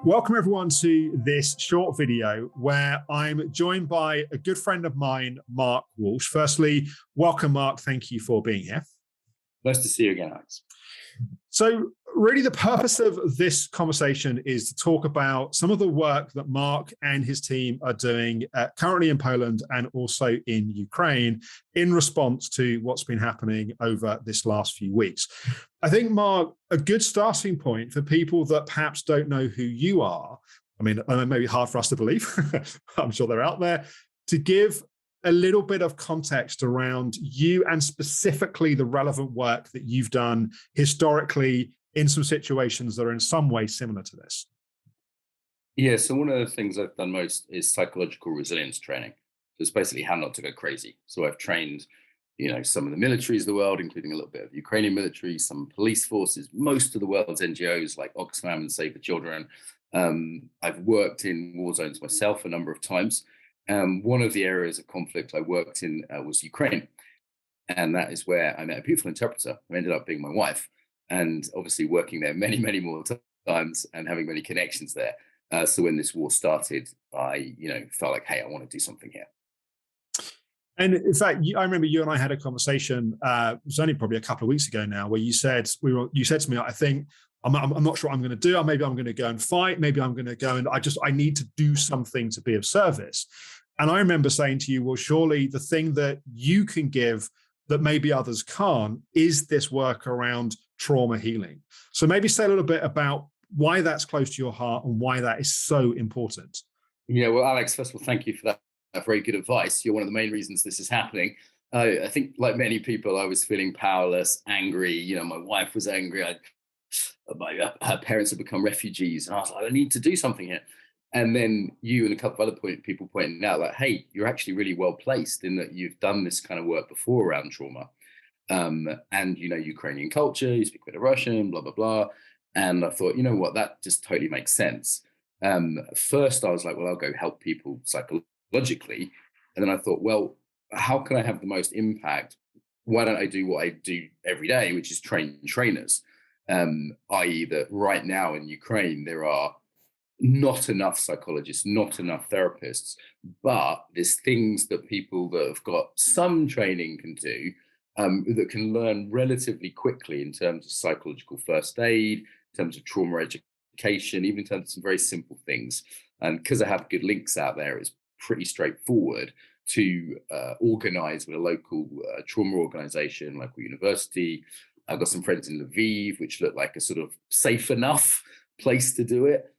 Welcome everyone to this short video where I'm joined by a good friend of mine, Mark Walsh. Firstly, welcome, Mark. Thank you for being here. Nice to see you again, Alex. So really the purpose of this conversation is to talk about some of the work that Mark and his team are doing currently in Poland and also in Ukraine in response to what's been happening over this last few weeks. I think, Mark, a good starting point for people that perhaps don't know who you are, I mean, it may be hard for us to believe, I'm sure they're out there, to give a little bit of context around you and specifically the relevant work that you've done historically in some situations that are in some way similar to this. Yeah, so one of the things I've done most is psychological resilience training. So it's basically how not to go crazy. So I've trained, some of the militaries of the world, including a little bit of the Ukrainian military, some police forces, most of the world's NGOs like Oxfam and Save the Children. I've worked in war zones myself a number of times. One of the areas of conflict I worked in was Ukraine. And that is where I met a beautiful interpreter who ended up being my wife. And obviously working there many, many more times and having many connections there. So when this war started, I, felt like, hey, I want to do something here. And in fact, I remember you and I had a conversation, it was only probably a couple of weeks ago now, where you said to me, I think, I'm not sure what I'm going to do. Or maybe I'm going to go and fight. Maybe I'm going to go and I need to do something to be of service. And I remember saying to you, well, surely the thing that you can give that maybe others can't is this work around trauma healing. So maybe say a little bit about why that's close to your heart and why that is so important. Yeah, well, Alex, first of all, thank you for that very good advice. You're one of the main reasons this is happening. I think like many people, I was feeling powerless, angry. My wife was angry. Her parents had become refugees. And I was like, I need to do something here. And then you and a couple of other people pointed out that, hey, you're actually really well placed in that you've done this kind of work before around trauma. And Ukrainian culture, you speak a bit of Russian, blah, blah, blah. And I thought, what, that just totally makes sense. First, I was like, well, I'll go help people psychologically. And then I thought, well, how can I have the most impact? Why don't I do what I do every day, which is train trainers? I.e. that right now in Ukraine, there are not enough psychologists, not enough therapists, but there's things that people that have got some training can do that can learn relatively quickly in terms of psychological first aid, in terms of trauma education, even in terms of some very simple things. And because I have good links out there, it's pretty straightforward to organize with a local trauma organization, local university. I've got some friends in Lviv, which look like a sort of safe enough place to do it.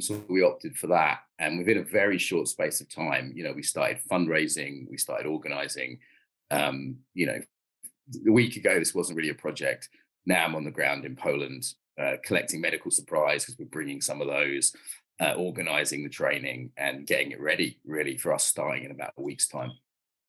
So we opted for that. And within a very short space of time, we started fundraising, we started organizing. A week ago, this wasn't really a project. Now I'm on the ground in Poland, collecting medical supplies because we're bringing some of those, organizing the training and getting it ready, really, for us starting in about a week's time.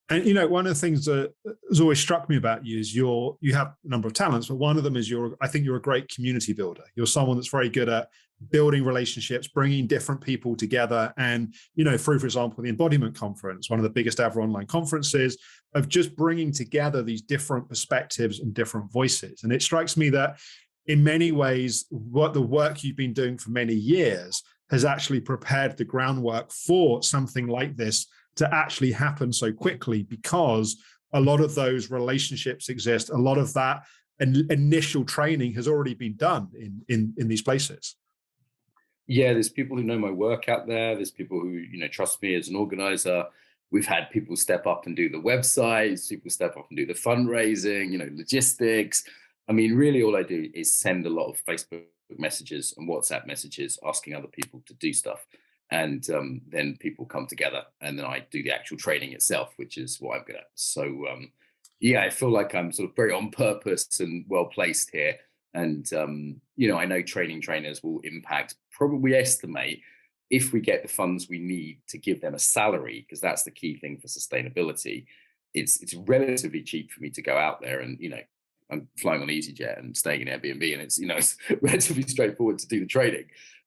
And, one of the things that has always struck me about you is you have a number of talents, but one of them is I think you're a great community builder. You're someone that's very good at building relationships, bringing different people together. And, through, for example, the Embodiment Conference, one of the biggest ever online conferences, of just bringing together these different perspectives and different voices. And it strikes me that in many ways, what the work you've been doing for many years has actually prepared the groundwork for something like this to actually happen so quickly, because a lot of those relationships exist. A lot of that initial training has already been done in these places. Yeah, there's people who know my work out there. There's people who, trust me as an organizer. We've had people step up and do the websites, people step up and do the fundraising, logistics. I mean, really all I do is send a lot of Facebook messages and WhatsApp messages asking other people to do stuff. And then people come together and then I do the actual training itself, which is what I'm good at. So, I feel like I'm sort of very on purpose and well placed here. And, I know training trainers will impact, probably estimate, if we get the funds we need to give them a salary, because that's the key thing for sustainability. It's relatively cheap for me to go out there and, I'm flying on EasyJet and staying in Airbnb, and it's relatively straightforward to do the training.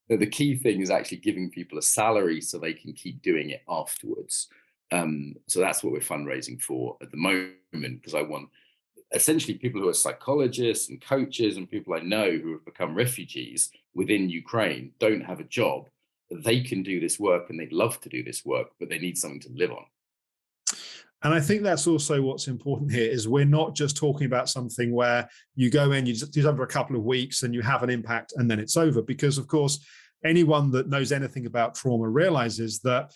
The key thing is actually giving people a salary so they can keep doing it afterwards. So that's what we're fundraising for at the moment, because I want essentially people who are psychologists and coaches and people I know who have become refugees within Ukraine don't have a job. They can do this work and they'd love to do this work, but they need something to live on. And I think that's also what's important here is we're not just talking about something where you go in, you just do something for a couple of weeks and you have an impact and then it's over. Because of course, anyone that knows anything about trauma realizes that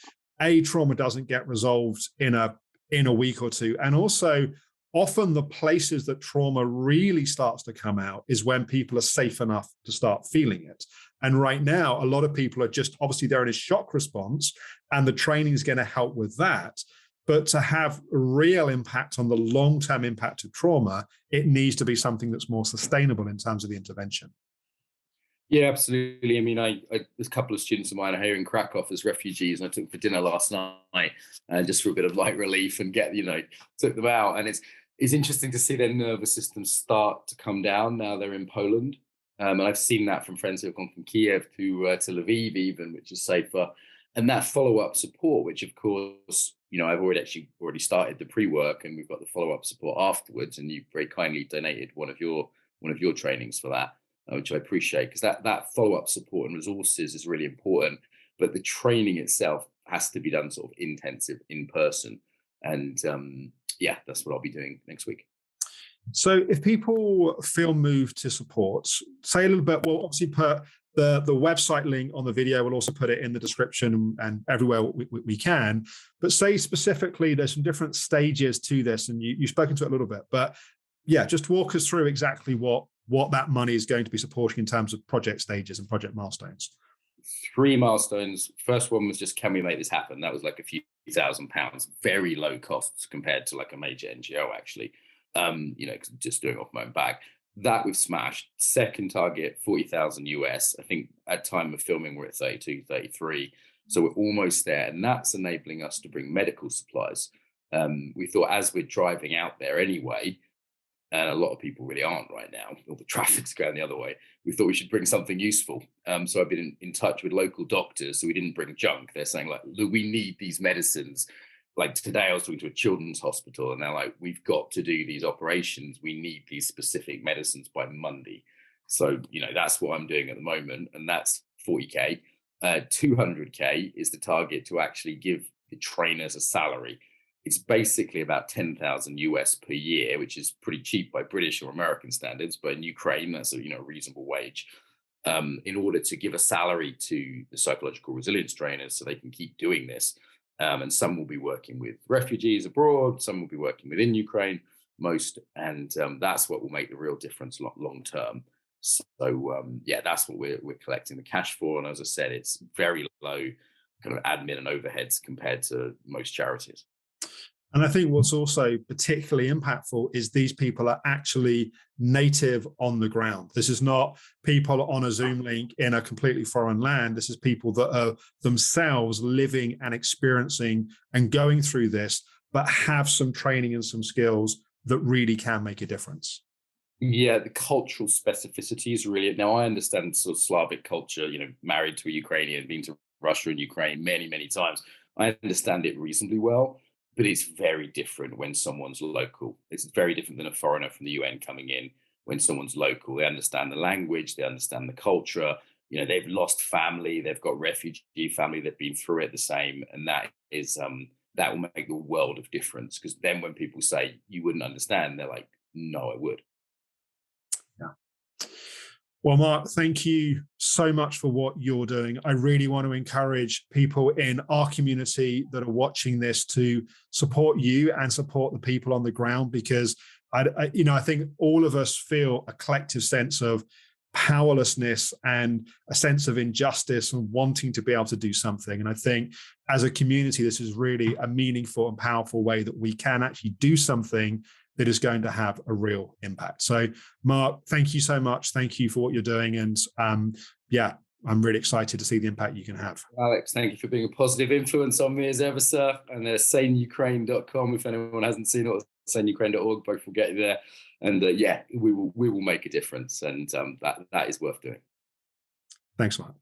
trauma doesn't get resolved in a week or two. And also often the places that trauma really starts to come out is when people are safe enough to start feeling it. And right now, a lot of people are just, obviously they're in a shock response and the training is going to help with that. But to have a real impact on the long-term impact of trauma, it needs to be something that's more sustainable in terms of the intervention. Yeah, absolutely. I mean, there's a couple of students of mine are here in Krakow as refugees, and I took them for dinner last night, just for a bit of light relief and took them out. And it's interesting to see their nervous systems start to come down now they're in Poland. And I've seen that from friends who have gone from Kiev to Lviv even, which is safer. And that follow-up support, which of course, I've already started the pre-work, and we've got the follow-up support afterwards. And you very kindly donated one of your trainings for that, which I appreciate, because that follow-up support and resources is really important. But the training itself has to be done sort of intensive in person. And that's what I'll be doing next week. So if people feel moved to support, say a little bit, we'll obviously put the website link on the video. We'll also put it in the description and everywhere we can. But say specifically, there's some different stages to this, and you've spoken to it a little bit. But yeah, just walk us through exactly what that money is going to be supporting in terms of project stages and project milestones. 3 milestones. First one was just, can we make this happen? That was like a few £1,000, very low costs compared to like a major NGO actually. Cause just doing off my own back. That we've smashed. Second target, 40,000 US. I think at time of filming, we're at 32, 33. So we're almost there. And that's enabling us to bring medical supplies. We thought as we're driving out there anyway, and a lot of people really aren't right now, all the traffic's going the other way, we thought we should bring something useful. So I've been in touch with local doctors, so we didn't bring junk. They're saying like, look, we need these medicines. Like today I was talking to a children's hospital and they're like, we've got to do these operations. We need these specific medicines by Monday. So, that's what I'm doing at the moment. And that's 40K. 200K is the target to actually give the trainers a salary. It's basically about 10,000 US per year, which is pretty cheap by British or American standards. But in Ukraine, that's a reasonable wage. In order to give a salary to the psychological resilience trainers so they can keep doing this. And some will be working with refugees abroad, some will be working within Ukraine, most, and that's what will make the real difference long term. So that's what we're collecting the cash for. And as I said, it's very low kind of admin and overheads compared to most charities. And I think what's also particularly impactful is these people are actually native on the ground. This is not people on a Zoom link in a completely foreign land. This is people that are themselves living and experiencing and going through this, but have some training and some skills that really can make a difference. Yeah, the cultural specificity is really, now I understand sort of Slavic culture, married to a Ukrainian, been to Russia and Ukraine many, many times. I understand it reasonably well. But it's very different when someone's local. It's very different than a foreigner from the UN coming in. When someone's local, they understand the language, they understand the culture. They've lost family, they've got refugee family, they've been through it the same. And that will make the world of difference. Because then when people say you wouldn't understand, they're like, no, I would. Well, Mark, thank you so much for what you're doing. I really want to encourage people in our community that are watching this to support you and support the people on the ground, because I think all of us feel a collective sense of powerlessness and a sense of injustice and wanting to be able to do something. And I think as a community, this is really a meaningful and powerful way that we can actually do something that is going to have a real impact. So, Mark, thank you so much. Thank you for what you're doing. And I'm really excited to see the impact you can have. Alex, thank you for being a positive influence on me as ever, sir. And there's saneukraine.com if anyone hasn't seen it, or saneukraine.org, both will get you there. And we will make a difference. And that is worth doing. Thanks, Mark.